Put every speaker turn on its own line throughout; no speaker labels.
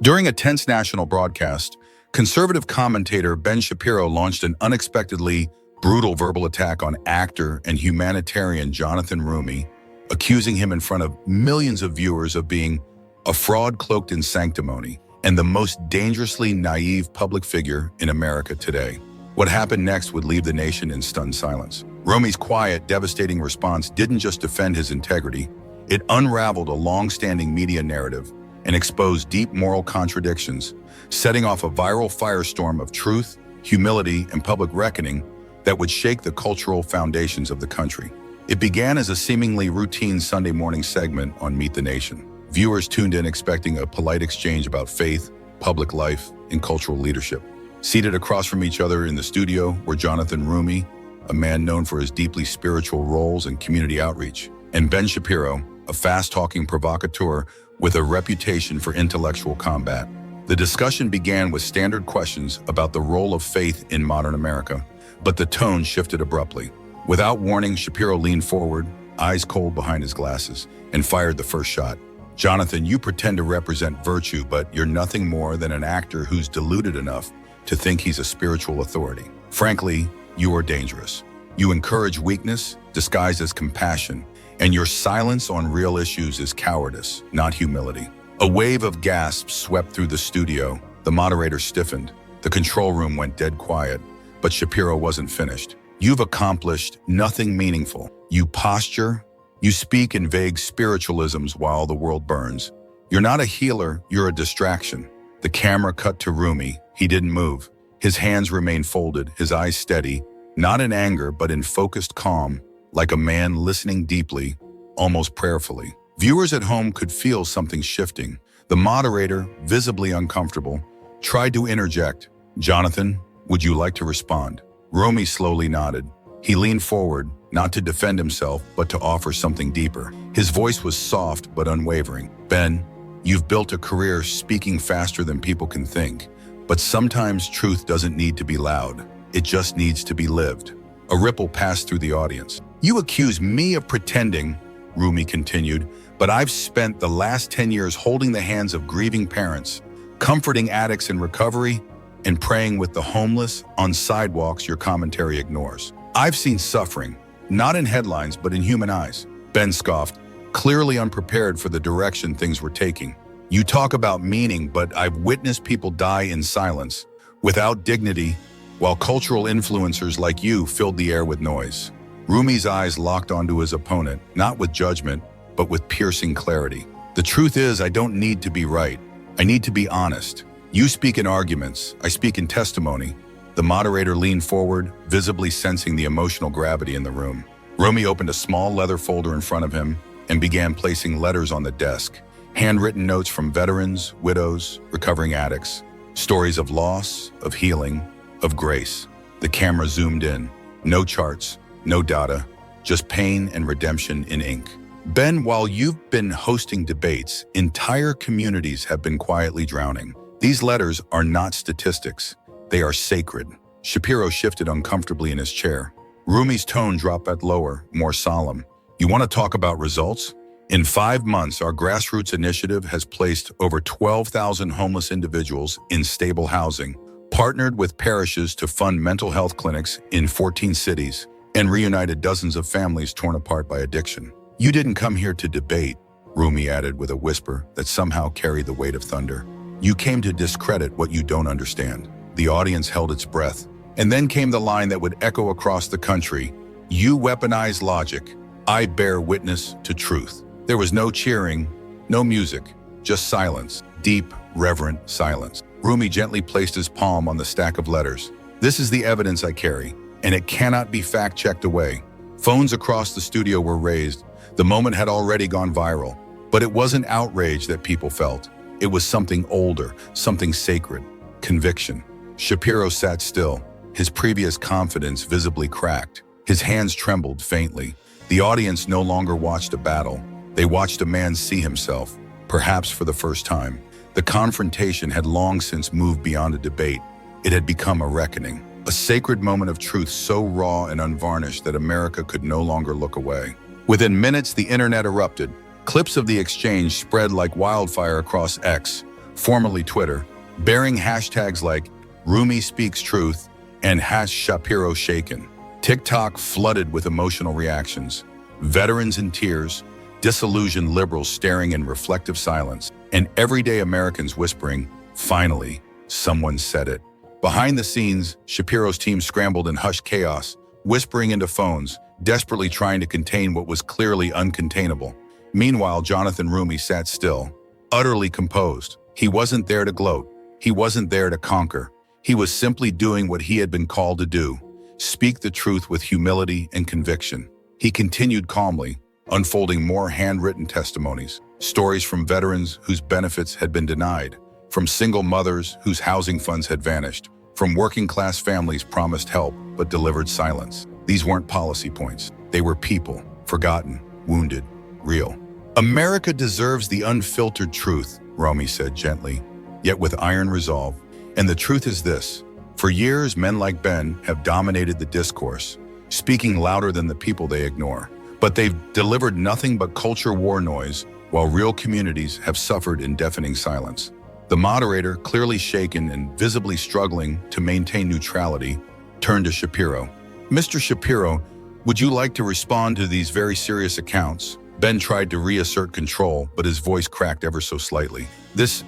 During a tense national broadcast, conservative commentator Ben Shapiro launched an unexpectedly brutal verbal attack on actor and humanitarian Jonathan Roumie, accusing him in front of millions of viewers of being a fraud cloaked in sanctimony and the most dangerously naive public figure in America today. What happened next would leave the nation in stunned silence. Roumie's quiet, devastating response didn't just defend his integrity, it unraveled a long-standing media narrative and exposed deep moral contradictions, setting off a viral firestorm of truth, humility, and public reckoning that would shake the cultural foundations of the country. It began as a seemingly routine Sunday morning segment on Meet the Nation. Viewers tuned in expecting a polite exchange about faith, public life, and cultural leadership. Seated across from each other in the studio were Jonathan Roumie, a man known for his deeply spiritual roles and community outreach, and Ben Shapiro, a fast-talking provocateur with a reputation for intellectual combat. The discussion began with standard questions about the role of faith in modern America, but the tone shifted abruptly. Without warning, Shapiro leaned forward, eyes cold behind his glasses, and fired the first shot. "Jonathan, you pretend to represent virtue, but you're nothing more than an actor who's deluded enough to think he's a spiritual authority. Frankly, you are dangerous. You encourage weakness disguised as compassion, and your silence on real issues is cowardice, not humility." A wave of gasps swept through the studio. The moderator stiffened. The control room went dead quiet, but Shapiro wasn't finished. "You've accomplished nothing meaningful. You posture, you speak in vague spiritualisms while the world burns. You're not a healer, you're a distraction." The camera cut to Roumie. He didn't move. His hands remained folded, his eyes steady, not in anger, but in focused calm, like a man listening deeply, almost prayerfully. Viewers at home could feel something shifting. The moderator, visibly uncomfortable, tried to interject. "Jonathan, would you like to respond?" Roumie slowly nodded. He leaned forward, not to defend himself, but to offer something deeper. His voice was soft but unwavering. "Ben, you've built a career speaking faster than people can think, but sometimes truth doesn't need to be loud. It just needs to be lived." A ripple passed through the audience. "You accuse me of pretending," Roumie continued, "but I've spent the last 10 years holding the hands of grieving parents, comforting addicts in recovery, and praying with the homeless on sidewalks your commentary ignores. I've seen suffering, not in headlines, but in human eyes." Ben scoffed, clearly unprepared for the direction things were taking. "You talk about meaning, but I've witnessed people die in silence, without dignity, while cultural influencers like you filled the air with noise." Roumie's eyes locked onto his opponent, not with judgment, but with piercing clarity. "The truth is, I don't need to be right. I need to be honest. You speak in arguments, I speak in testimony." The moderator leaned forward, visibly sensing the emotional gravity in the room. Roumie opened a small leather folder in front of him and began placing letters on the desk. Handwritten notes from veterans, widows, recovering addicts. Stories of loss, of healing, of grace. The camera zoomed in. No charts, no data, just pain and redemption in ink. "Ben, while you've been hosting debates, entire communities have been quietly drowning. These letters are not statistics. They are sacred." Shapiro shifted uncomfortably in his chair. Roumie's tone dropped back lower, more solemn. "You want to talk about results? In 5 months, our grassroots initiative has placed over 12,000 homeless individuals in stable housing, partnered with parishes to fund mental health clinics in 14 cities, and reunited dozens of families torn apart by addiction." "You didn't come here to debate," Roumie added with a whisper that somehow carried the weight of thunder. "You came to discredit what you don't understand." The audience held its breath. And then came the line that would echo across the country. "You weaponize logic. I bear witness to truth." There was no cheering, no music, just silence, deep, reverent silence. Roumie gently placed his palm on the stack of letters. "This is the evidence I carry, and it cannot be fact-checked away." Phones across the studio were raised. The moment had already gone viral. But it wasn't outrage that people felt. It was something older, something sacred, conviction. Shapiro sat still, his previous confidence visibly cracked. His hands trembled faintly. The audience no longer watched a battle. They watched a man see himself, perhaps for the first time. The confrontation had long since moved beyond a debate. It had become a reckoning, a sacred moment of truth so raw and unvarnished that America could no longer look away. Within minutes, the internet erupted. Clips of the exchange spread like wildfire across X, formerly Twitter, bearing hashtags like Roumie Speaks Truth and #Shapiro Shaken. TikTok flooded with emotional reactions. Veterans in tears, disillusioned liberals staring in reflective silence, and everyday Americans whispering, "Finally, someone said it." Behind the scenes, Shapiro's team scrambled in hushed chaos, whispering into phones, desperately trying to contain what was clearly uncontainable. Meanwhile, Jonathan Roumie sat still, utterly composed. He wasn't there to gloat. He wasn't there to conquer. He was simply doing what he had been called to do: speak the truth with humility and conviction. He continued calmly, unfolding more handwritten testimonies, stories from veterans whose benefits had been denied, from single mothers whose housing funds had vanished, from working-class families promised help but delivered silence. These weren't policy points. They were people, forgotten, wounded, real. America deserves the unfiltered truth, Roumie said gently, yet with iron resolve. And the truth is this: for years, men like Ben have dominated the discourse, speaking louder than the people they ignore. But they've delivered nothing but culture war noise, while real communities have suffered in deafening silence. The moderator, clearly shaken and visibly struggling to maintain neutrality, turned to Shapiro. "Mr. Shapiro, would you like to respond to these very serious accounts?" Ben tried to reassert control, but his voice cracked ever so slightly. This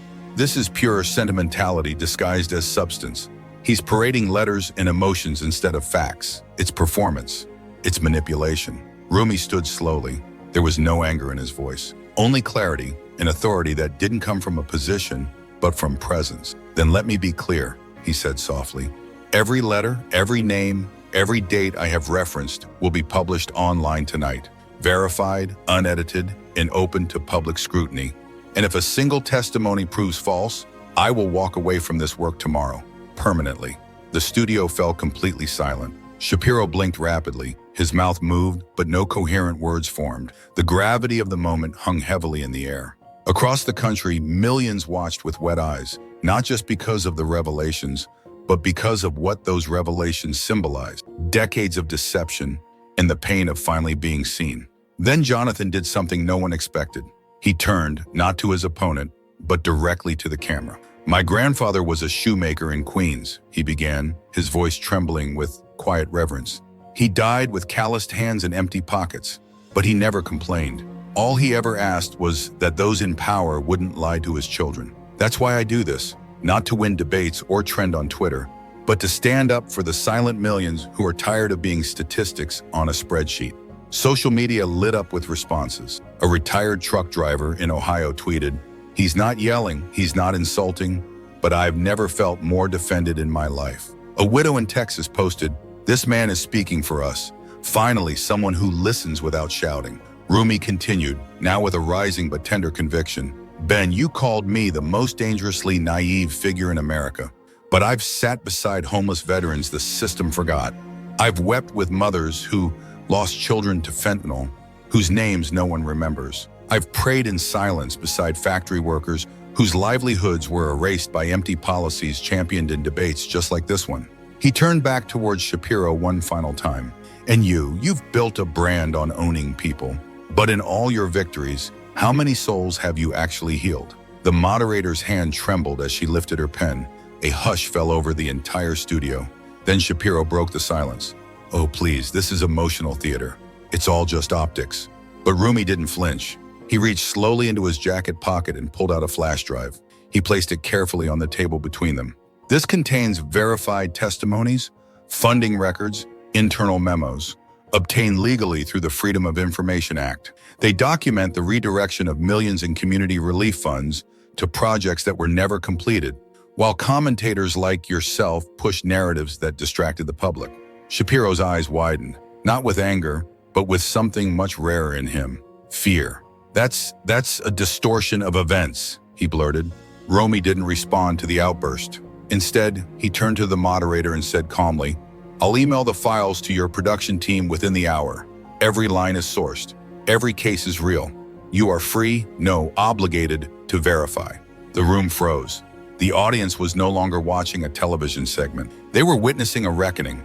is pure sentimentality disguised as substance. He's parading letters and emotions instead of facts. It's performance. It's manipulation. Roumie stood slowly. There was no anger in his voice, only clarity, an authority that didn't come from a position, but from presence. "Then let me be clear," he said softly. "Every letter, every name, every date I have referenced will be published online tonight, verified, unedited, and open to public scrutiny. And if a single testimony proves false, I will walk away from this work tomorrow, permanently." The studio fell completely silent. Shapiro blinked rapidly. His mouth moved, but no coherent words formed. The gravity of the moment hung heavily in the air. Across the country, millions watched with wet eyes, not just because of the revelations, but because of what those revelations symbolized: decades of deception and the pain of finally being seen. Then Jonathan did something no one expected. He turned, not to his opponent, but directly to the camera. "My grandfather was a shoemaker in Queens," he began, his voice trembling with quiet reverence. "He died with calloused hands and empty pockets, but he never complained. All he ever asked was that those in power wouldn't lie to his children. That's why I do this, not to win debates or trend on Twitter, but to stand up for the silent millions who are tired of being statistics on a spreadsheet." Social media lit up with responses. A retired truck driver in Ohio tweeted, "He's not yelling, he's not insulting, but I've never felt more defended in my life." A widow in Texas posted, "This man is speaking for us. Finally, someone who listens without shouting." Roumie continued, now with a rising but tender conviction, "Ben, you called me the most dangerously naive figure in America, but I've sat beside homeless veterans the system forgot. I've wept with mothers who lost children to fentanyl, whose names no one remembers. I've prayed in silence beside factory workers whose livelihoods were erased by empty policies championed in debates just like this one." He turned back towards Shapiro one final time. "And you've built a brand on owning people. But in all your victories, how many souls have you actually healed?" The moderator's hand trembled as she lifted her pen. A hush fell over the entire studio. Then Shapiro broke the silence. "Oh, please, this is emotional theater. It's all just optics." But Roumie didn't flinch. He reached slowly into his jacket pocket and pulled out a flash drive. He placed it carefully on the table between them. "This contains verified testimonies, funding records, internal memos, obtained legally through the Freedom of Information Act. They document the redirection of millions in community relief funds to projects that were never completed, while commentators like yourself push narratives that distracted the public." Shapiro's eyes widened, not with anger, but with something much rarer in him: fear. That's a distortion of events," he blurted. Roumie didn't respond to the outburst. Instead, he turned to the moderator and said calmly, "I'll email the files to your production team within the hour. Every line is sourced. Every case is real. You are free, no, obligated to verify." The room froze. The audience was no longer watching a television segment. They were witnessing a reckoning.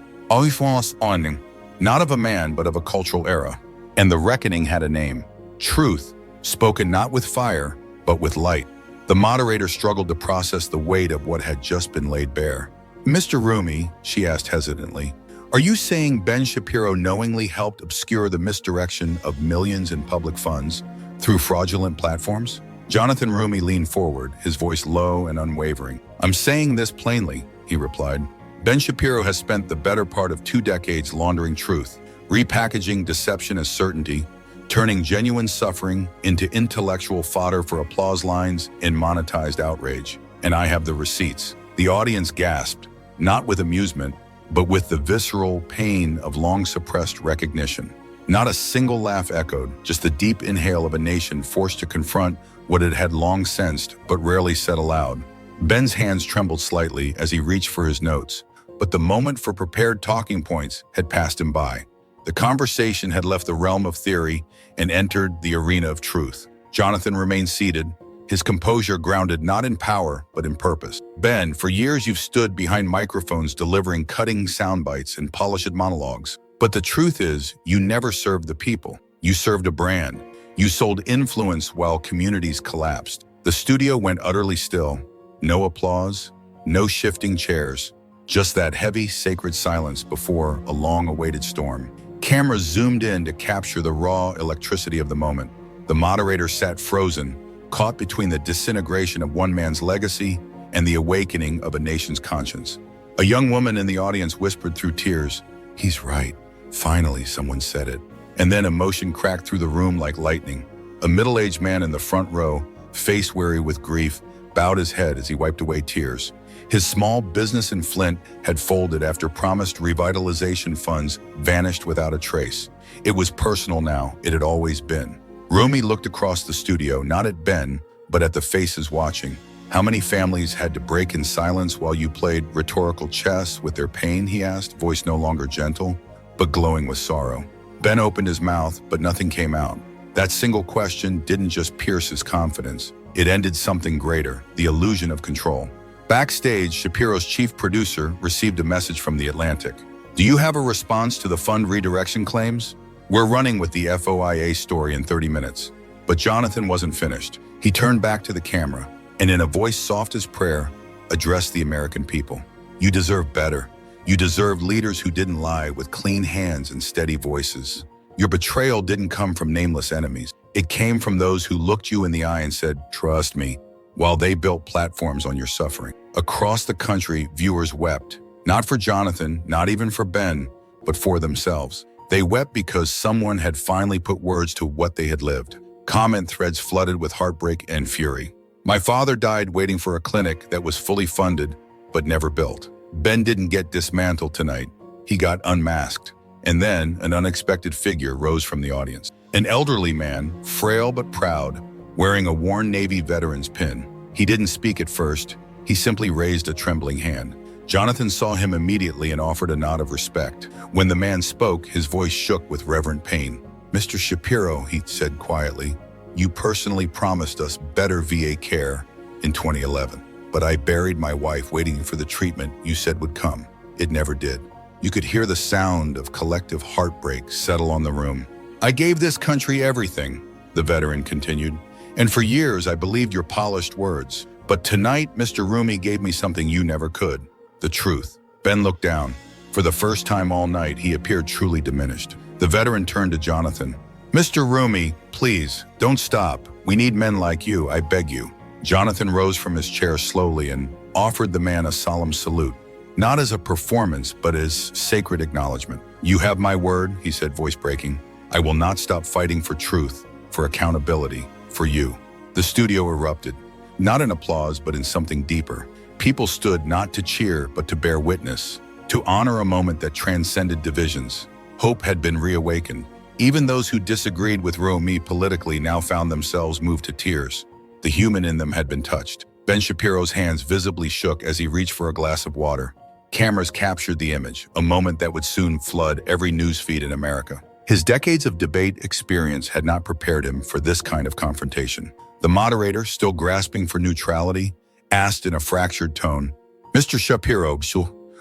Not of a man, but of a cultural era. And the reckoning had a name: truth, spoken not with fire, but with light. The moderator struggled to process the weight of what had just been laid bare. "Mr. Roumie," she asked hesitantly, "are you saying Ben Shapiro knowingly helped obscure the misdirection of millions in public funds through fraudulent platforms?" Jonathan Roumie leaned forward, his voice low and unwavering. "I'm saying this plainly," he replied. "Ben Shapiro has spent the better part of 2 decades laundering truth, repackaging deception as certainty, turning genuine suffering into intellectual fodder for applause lines and monetized outrage. And I have the receipts." The audience gasped, not with amusement, but with the visceral pain of long-suppressed recognition. Not a single laugh echoed, just the deep inhale of a nation forced to confront what it had long sensed but rarely said aloud. Ben's hands trembled slightly as he reached for his notes, but the moment for prepared talking points had passed him by. The conversation had left the realm of theory and entered the arena of truth. Jonathan remained seated, his composure grounded not in power, but in purpose. "Ben, for years you've stood behind microphones delivering cutting sound bites and polished monologues. But the truth is, you never served the people. You served a brand. You sold influence while communities collapsed." The studio went utterly still. No applause, no shifting chairs, just that heavy, sacred silence before a long-awaited storm. Cameras zoomed in to capture the raw electricity of the moment. The moderator sat frozen, caught between the disintegration of one man's legacy and the awakening of a nation's conscience. A young woman in the audience whispered through tears, "He's right." Finally, someone said it. And then emotion cracked through the room like lightning. A middle-aged man in the front row, face weary with grief, bowed his head as he wiped away tears. His small business in Flint had folded after promised revitalization funds vanished without a trace. It was personal now, it had always been. Roumie looked across the studio, not at Ben, but at the faces watching. "How many families had to break in silence while you played rhetorical chess with their pain?" he asked, voice no longer gentle, but glowing with sorrow. Ben opened his mouth, but nothing came out. That single question didn't just pierce his confidence. It ended something greater, the illusion of control. Backstage, Shapiro's chief producer received a message from The Atlantic. "Do you have a response to the fund redirection claims? We're running with the FOIA story in 30 minutes. But Jonathan wasn't finished. He turned back to the camera, and in a voice soft as prayer, addressed the American people. "You deserve better. You deserve leaders who didn't lie, with clean hands and steady voices. Your betrayal didn't come from nameless enemies. It came from those who looked you in the eye and said, 'Trust me,' while they built platforms on your suffering." Across the country, viewers wept. Not for Jonathan, not even for Ben, but for themselves. They wept because someone had finally put words to what they had lived. Comment threads flooded with heartbreak and fury. "My father died waiting for a clinic that was fully funded, but never built. Ben didn't get dismantled tonight. He got unmasked." And then an unexpected figure rose from the audience. An elderly man, frail but proud, wearing a worn Navy veteran's pin. He didn't speak at first. He simply raised a trembling hand. Jonathan saw him immediately and offered a nod of respect. When the man spoke, his voice shook with reverent pain. "Mr. Shapiro," he said quietly, "you personally promised us better VA care in 2011. But I buried my wife waiting for the treatment you said would come. It never did." You could hear the sound of collective heartbreak settle on the room. "I gave this country everything," the veteran continued, "and for years I believed your polished words. But tonight, Mr. Roumie gave me something you never could. The truth." Ben looked down. For the first time all night, he appeared truly diminished. The veteran turned to Jonathan. "Mr. Roumie, please, don't stop. We need men like you, I beg you." Jonathan rose from his chair slowly and offered the man a solemn salute. Not as a performance, but as sacred acknowledgement. "You have my word," he said, voice breaking. "I will not stop fighting for truth, for accountability, for you." The studio erupted, not in applause, but in something deeper. People stood not to cheer, but to bear witness, to honor a moment that transcended divisions. Hope had been reawakened. Even those who disagreed with Roumie politically now found themselves moved to tears. The human in them had been touched. Ben Shapiro's hands visibly shook as he reached for a glass of water. Cameras captured the image, a moment that would soon flood every newsfeed in America. His decades of debate experience had not prepared him for this kind of confrontation. The moderator, still grasping for neutrality, asked in a fractured tone, "Mr. Shapiro,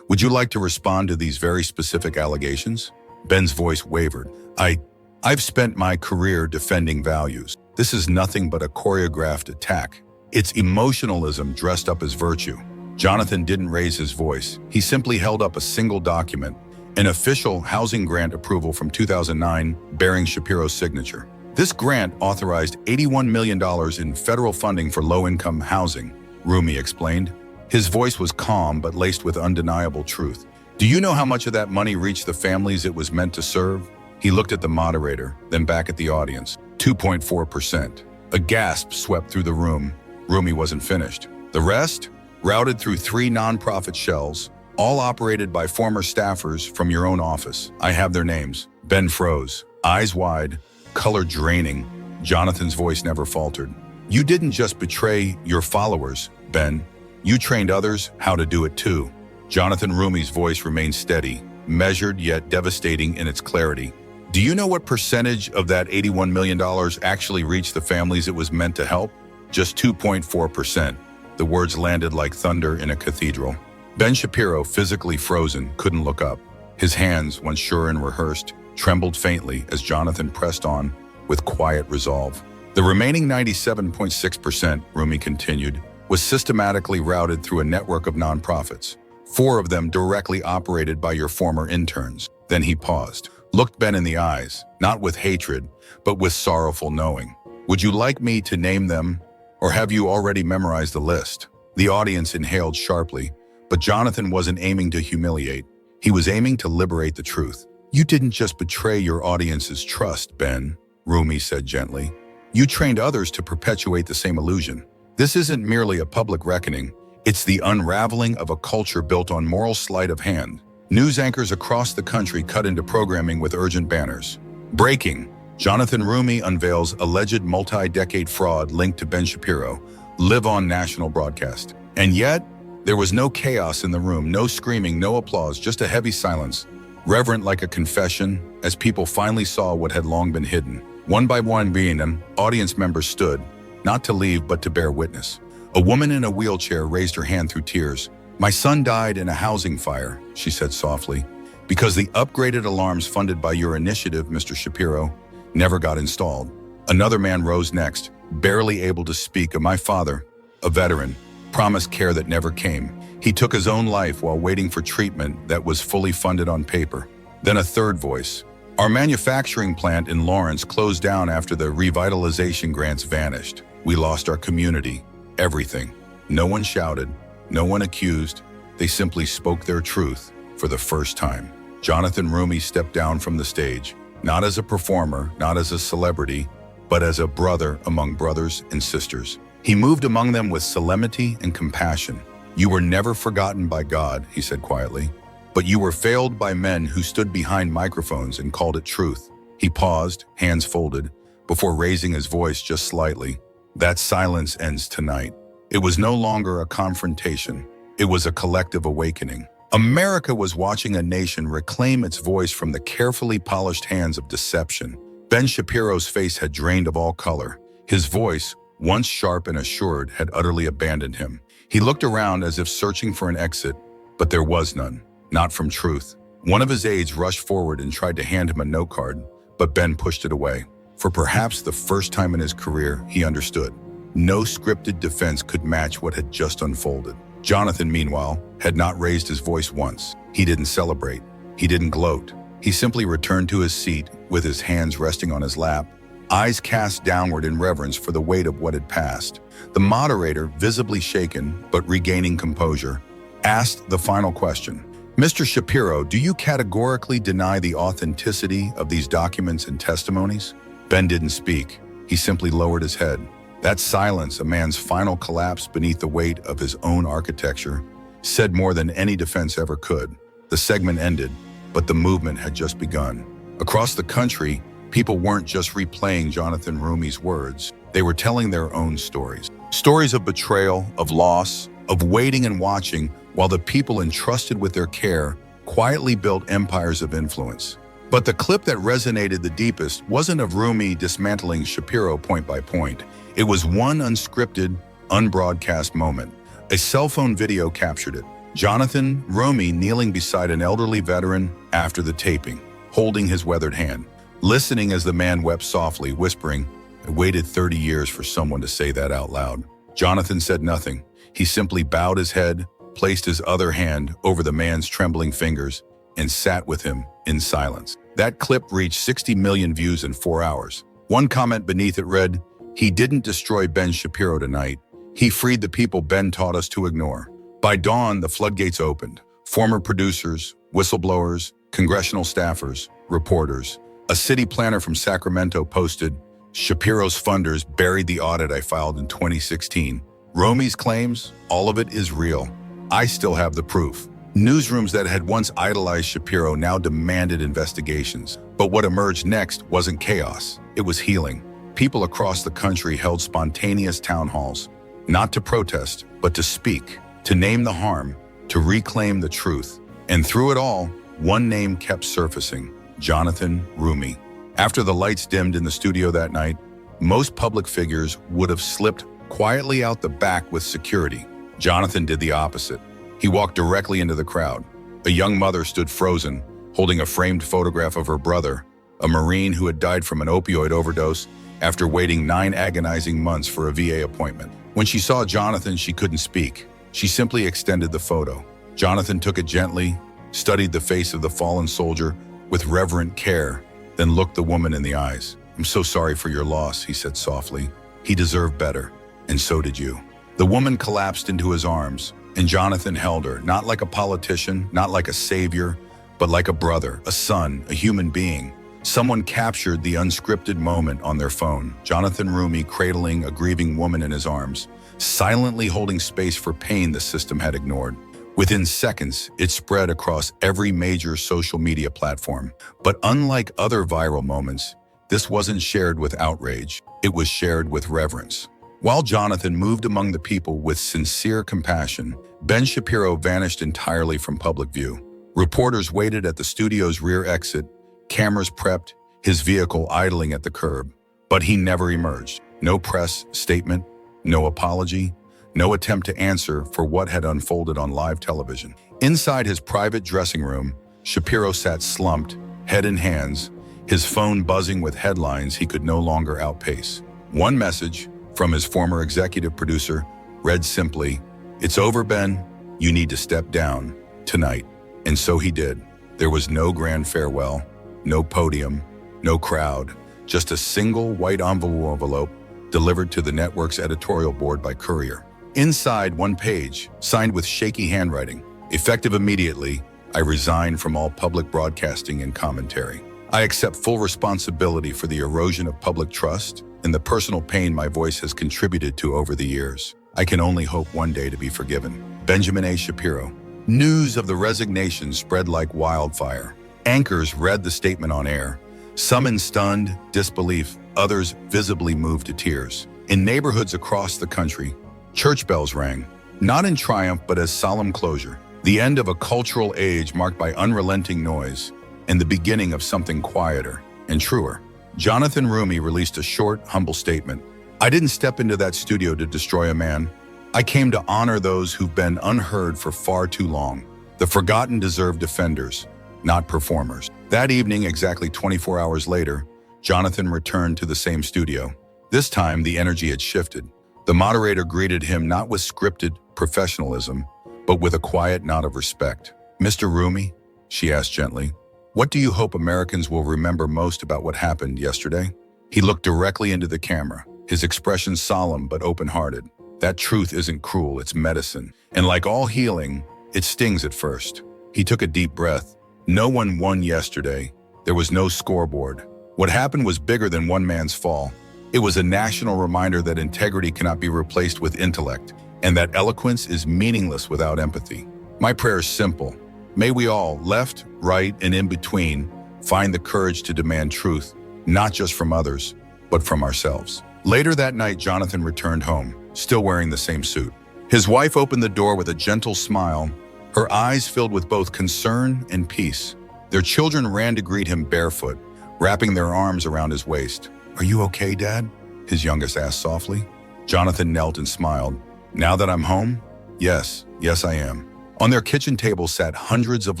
would you like to respond to these very specific allegations?" Ben's voice wavered. I've spent my career defending values. This is nothing but a choreographed attack. It's emotionalism dressed up as virtue. Jonathan didn't raise his voice. He simply held up a single document, an official housing grant approval from 2009 bearing Shapiro's signature. This grant authorized $81 million in federal funding for low-income housing, Roumie explained. His voice was calm but laced with undeniable truth. Do you know how much of that money reached the families it was meant to serve? He looked at the moderator, then back at the audience. 2.4%. A gasp swept through the room. Roumie wasn't finished. The rest? Routed through 3 nonprofit shells, all operated by former staffers from your own office. I have their names. Ben froze, eyes wide, color draining. Jonathan's voice never faltered. You didn't just betray your followers, Ben. You trained others how to do it too. Jonathan Roumie's voice remained steady, measured yet devastating in its clarity. Do you know what percentage of that $81 million actually reached the families it was meant to help? Just 2.4%. The words landed like thunder in a cathedral. Ben Shapiro, physically frozen, couldn't look up. His hands, once sure and rehearsed, trembled faintly as Jonathan pressed on with quiet resolve. The remaining 97.6%, Roumie continued, was systematically routed through a network of nonprofits, 4 of them directly operated by your former interns. Then he paused, looked Ben in the eyes, not with hatred, but with sorrowful knowing. Would you like me to name them, or have you already memorized the list? The audience inhaled sharply, but Jonathan wasn't aiming to humiliate. He was aiming to liberate the truth. You didn't just betray your audience's trust, Ben, Roumie said gently. You trained others to perpetuate the same illusion. This isn't merely a public reckoning. It's the unraveling of a culture built on moral sleight of hand. News anchors across the country cut into programming with urgent banners. Breaking. Jonathan Roumie unveils alleged multi-decade fraud linked to Ben Shapiro. Live on national broadcast. And yet, there was no chaos in the room, no screaming, no applause, just a heavy silence, reverent like a confession, as people finally saw what had long been hidden. One by one, being an audience members stood, not to leave but to bear witness. A woman in a wheelchair raised her hand through tears. My son died in a housing fire, she said softly, because the upgraded alarms funded by your initiative, Mr. Shapiro, never got installed. Another man rose next, barely able to speak. My father, a veteran, promised care that never came. He took his own life while waiting for treatment that was fully funded on paper. Then a third voice. Our manufacturing plant in Lawrence closed down after the revitalization grants vanished. We lost our community, everything. No one shouted, no one accused. They simply spoke their truth for the first time. Jonathan Roumie stepped down from the stage, not as a performer, not as a celebrity, but as a brother among brothers and sisters. He moved among them with solemnity and compassion. You were never forgotten by God, he said quietly, but you were failed by men who stood behind microphones and called it truth. He paused, hands folded, before raising his voice just slightly. That silence ends tonight. It was no longer a confrontation. It was a collective awakening. America was watching a nation reclaim its voice from the carefully polished hands of deception. Ben Shapiro's face had drained of all color. His voice, once sharp and assured, had utterly abandoned him. He looked around as if searching for an exit, but there was none, not from truth. One of his aides rushed forward and tried to hand him a note card, but Ben pushed it away. For perhaps the first time in his career, he understood. No scripted defense could match what had just unfolded. Jonathan, meanwhile, had not raised his voice once. He didn't celebrate. He didn't gloat. He simply returned to his seat with his hands resting on his lap, eyes cast downward in reverence for the weight of what had passed. The moderator, visibly shaken but regaining composure, asked the final question. Mr. Shapiro, do you categorically deny the authenticity of these documents and testimonies? Ben didn't speak. He simply lowered his head. That silence, a man's final collapse beneath the weight of his own architecture, said more than any defense ever could. The segment ended, but the movement had just begun. Across the country, people weren't just replaying Jonathan Roumie's words. They were telling their own stories. Stories of betrayal, of loss, of waiting and watching while the people entrusted with their care quietly built empires of influence. But the clip that resonated the deepest wasn't of Roumie dismantling Shapiro point by point. It was one unscripted, unbroadcast moment. A cell phone video captured it. Jonathan Roumie kneeling beside an elderly veteran after the taping, holding his weathered hand, listening as the man wept softly, whispering, I waited 30 years for someone to say that out loud. Jonathan said nothing. He simply bowed his head, placed his other hand over the man's trembling fingers, and sat with him in silence. That clip reached 60 million views in 4 hours. One comment beneath it read, "He didn't destroy Ben Shapiro tonight. He freed the people Ben taught us to ignore." By dawn, the floodgates opened. Former producers, whistleblowers, congressional staffers, reporters. A city planner from Sacramento posted, "Shapiro's funders buried the audit I filed in 2016. Roumie's claims, all of it is real. I still have the proof." Newsrooms that had once idolized Shapiro now demanded investigations. But what emerged next wasn't chaos. It was healing. People across the country held spontaneous town halls, not to protest, but to speak, to name the harm, to reclaim the truth. And through it all, one name kept surfacing, Jonathan Roumie. After the lights dimmed in the studio that night, most public figures would have slipped quietly out the back with security. Jonathan did the opposite. He walked directly into the crowd. A young mother stood frozen, holding a framed photograph of her brother, a Marine who had died from an opioid overdose after waiting 9 agonizing months for a VA appointment. When she saw Jonathan, she couldn't speak. She simply extended the photo. Jonathan took it gently, studied the face of the fallen soldier with reverent care, then looked the woman in the eyes. "I'm so sorry for your loss," he said softly. "He deserved better, and so did you." The woman collapsed into his arms, and Jonathan held her, not like a politician, not like a savior, but like a brother, a son, a human being. Someone captured the unscripted moment on their phone. Jonathan Roumie cradling a grieving woman in his arms, silently holding space for pain the system had ignored. Within seconds, it spread across every major social media platform. But unlike other viral moments, this wasn't shared with outrage. It was shared with reverence. While Jonathan moved among the people with sincere compassion, Ben Shapiro vanished entirely from public view. Reporters waited at the studio's rear exit, cameras prepped, his vehicle idling at the curb. But he never emerged. No press statement, no apology, no attempt to answer for what had unfolded on live television. Inside his private dressing room, Shapiro sat slumped, head in hands, his phone buzzing with headlines he could no longer outpace. One message, from his former executive producer, read simply, "It's over, Ben. You need to step down tonight." And so he did. There was no grand farewell, no podium, no crowd, just a single white envelope delivered to the network's editorial board by courier. Inside, one page, signed with shaky handwriting. "Effective immediately, I resign from all public broadcasting and commentary. I accept full responsibility for the erosion of public trust and the personal pain my voice has contributed to over the years. I can only hope one day to be forgiven. Benjamin A. Shapiro." News of the resignation spread like wildfire. Anchors read the statement on air, some in stunned disbelief, others visibly moved to tears. In neighborhoods across the country, church bells rang, not in triumph but as solemn closure. The end of a cultural age marked by unrelenting noise, and the beginning of something quieter and truer. Jonathan Roumie released a short, humble statement. "I didn't step into that studio to destroy a man. I came to honor those who've been unheard for far too long. The forgotten deserve defenders, not performers." That evening, exactly 24 hours later, Jonathan returned to the same studio. This time, the energy had shifted. The moderator greeted him not with scripted professionalism, but with a quiet nod of respect. "Mr. Roumie," she asked gently, "what do you hope Americans will remember most about what happened yesterday?" He looked directly into the camera, his expression solemn but open-hearted. "That truth isn't cruel, it's medicine. And like all healing, it stings at first." He took a deep breath. No one won yesterday. There was no scoreboard. What happened was bigger than one man's fall. It was a national reminder that integrity cannot be replaced with intellect, and that eloquence is meaningless without empathy. My prayer is simple. May we all, left, right, and in between, find the courage to demand truth, not just from others, but from ourselves. Later that night, Jonathan returned home, still wearing the same suit. His wife opened the door with a gentle smile, her eyes filled with both concern and peace. Their children ran to greet him barefoot, wrapping their arms around his waist. "Are you okay, Dad?" his youngest asked softly. Jonathan knelt and smiled. "Now that I'm home? Yes, I am." On their kitchen table sat hundreds of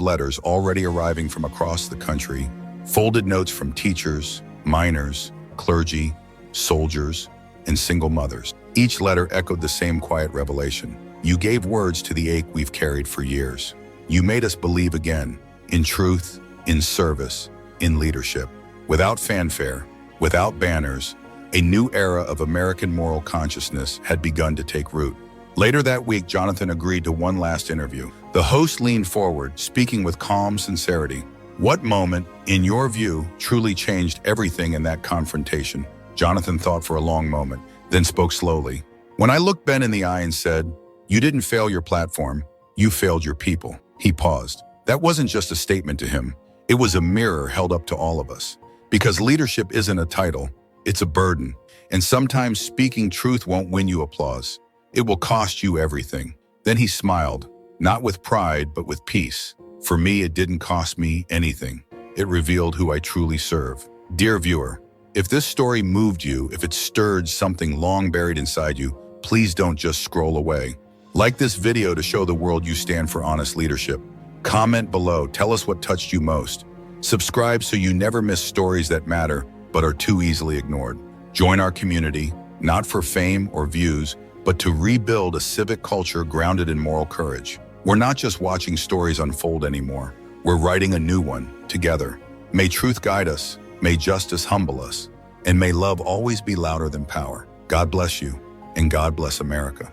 letters already arriving from across the country, folded notes from teachers, miners, clergy, soldiers, and single mothers. Each letter echoed the same quiet revelation. You gave words to the ache we've carried for years. You made us believe again, in truth, in service, in leadership. Without fanfare, without banners, a new era of American moral consciousness had begun to take root. Later that week, Jonathan agreed to one last interview. The host leaned forward, speaking with calm sincerity. What moment, in your view, truly changed everything in that confrontation? Jonathan thought for a long moment, then spoke slowly. When I looked Ben in the eye and said, "You didn't fail your platform, you failed your people." He paused. That wasn't just a statement to him. It was a mirror held up to all of us. Because leadership isn't a title, it's a burden. And sometimes speaking truth won't win you applause. It will cost you everything. Then he smiled, not with pride, but with peace. For me, it didn't cost me anything. It revealed who I truly serve. Dear viewer, if this story moved you, if it stirred something long buried inside you, please don't just scroll away. Like this video to show the world you stand for honest leadership. Comment below, tell us what touched you most. Subscribe so you never miss stories that matter, but are too easily ignored. Join our community, not for fame or views, but to rebuild a civic culture grounded in moral courage. We're not just watching stories unfold anymore. We're writing a new one, together. May truth guide us, may justice humble us, and may love always be louder than power. God bless you, and God bless America.